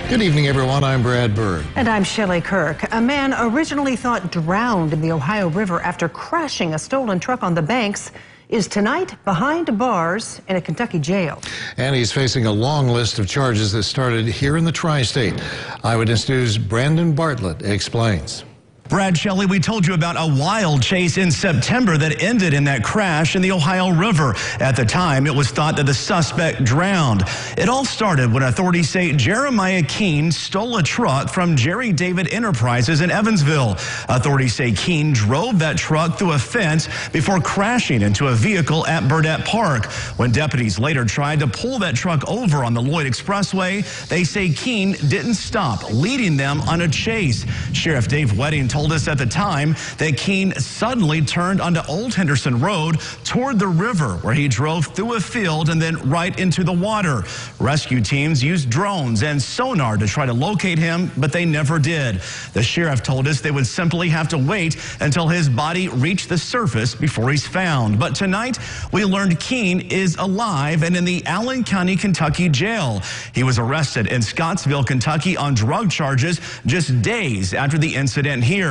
Good evening, everyone. I'm Brad Bird. And I'm Shelley Kirk. A man originally thought drowned in the Ohio River after crashing a stolen truck on the banks is tonight behind bars in a Kentucky jail. And he's facing a long list of charges that started here in the tri-state. Eyewitness News' Brandon Bartlett explains. Brad, Shelley, we told you about a wild chase in September that ended in that crash in the Ohio River. At the time, it was thought that the suspect drowned. It all started when authorities say Jeremiah Keene stole a truck from Jerry David Enterprises in Evansville. Authorities say Keene drove that truck through a fence before crashing into a vehicle at Burdett Park. When deputies later tried to pull that truck over on the Lloyd Expressway, they say Keene didn't stop, leading them on a chase. Sheriff Dave Wedding told us at the time that Keene suddenly turned onto Old Henderson Road toward the river, where he drove through a field and then right into the water. Rescue teams used drones and sonar to try to locate him, but they never did. The sheriff told us they would simply have to wait until his body reached the surface before he's found. But tonight, we learned Keene is alive and in the Allen County, Kentucky jail. He was arrested in Scottsville, Kentucky on drug charges just days after the incident here.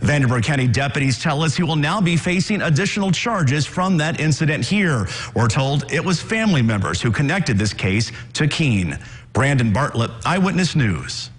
Vanderburgh County deputies tell us he will now be facing additional charges from that incident here. We're told it was family members who connected this case to Keene. Brandon Bartlett, Eyewitness News.